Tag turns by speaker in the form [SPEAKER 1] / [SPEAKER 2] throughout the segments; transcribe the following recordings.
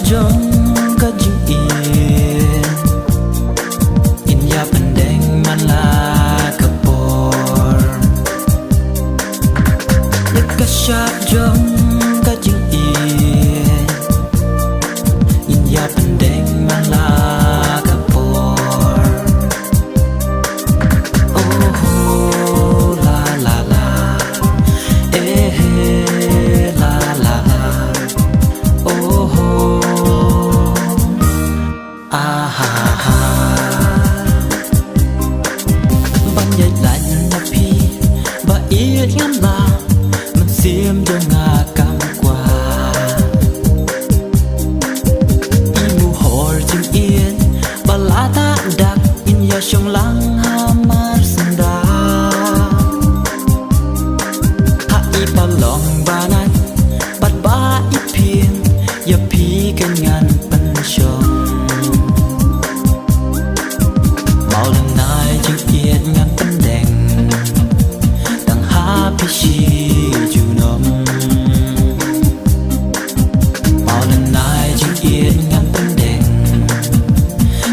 [SPEAKER 1] jong ka jing in ya pendeng man la kapor ya ka sharp jong ka jing in ya pendeng man la kapor oh la la la la la ban dạy lạnh là phi và ít ngắm là mình xiêm cho ngà cam qua imu hor chim yên và lá ta đặc in ya trong lăng hamar senda ha i ba long ba nan bat ba i phiền ya phi kan ngan pan shong bao lần nay chim yên ngan pan deng tang ha phi shi ju nom bao lần nay chim yên ngan pan deng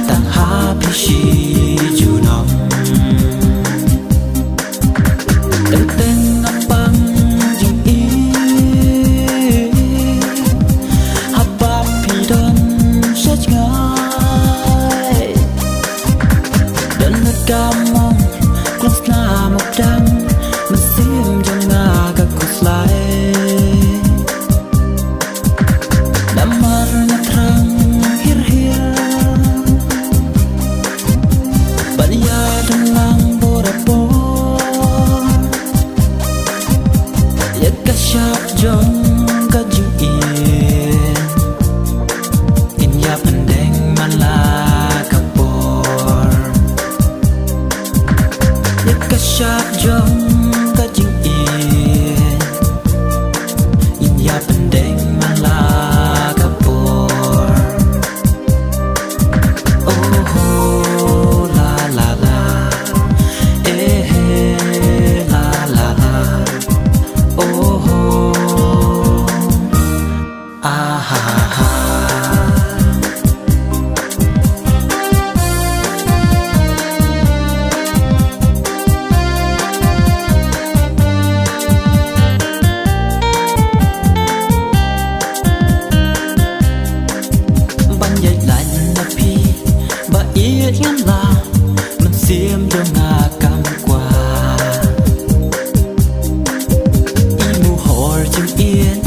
[SPEAKER 1] tang ha phi shi ju nom teng teng ngam bang jing habab phi don sach ngai dan kamong kusna mok dang mesim jong naga kuslai damar nyatrang hir hir bania dalang borapo ya ka sharp jong ka jing in ya pendeng man la kapor ya ka sharp jong ka jing in ya pendeng man la kapor oh la la la la la la oh ah ha ha ban dạy lạnh là phi và ít ngắm là mình xiêm cho ngà cam qua imu hor chim yên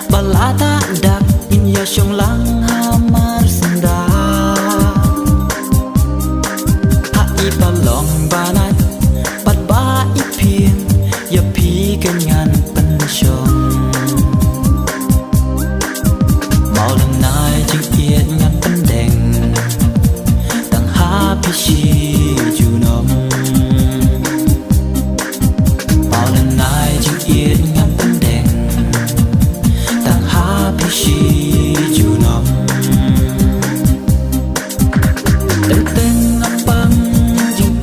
[SPEAKER 1] và lá ta đặc in ya trong lăng hamar senda ha i ba long ba nan bat ba i phiền ya phi kan ngan pan shong bao lần nay chim yên ngan pan deng tang ha phi shi ju nom bao lần nay chim yên ngan pan deng tang ha phi shi ju nom teng teng ngam bang jing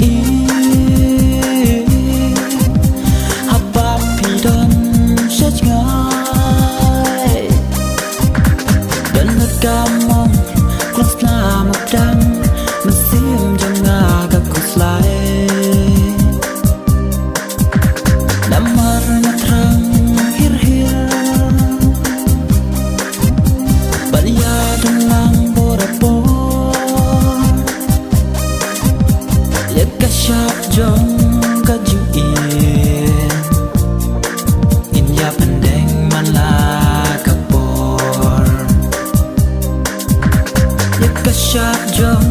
[SPEAKER 1] habab phi don sach ngai dan kamong kusna mok dang mesim jong naga kuslai damar nyatrang hir hir bania dalang borapo ya ka sharp jong ka jing in ya pendeng man la kapor ya ka sharp jong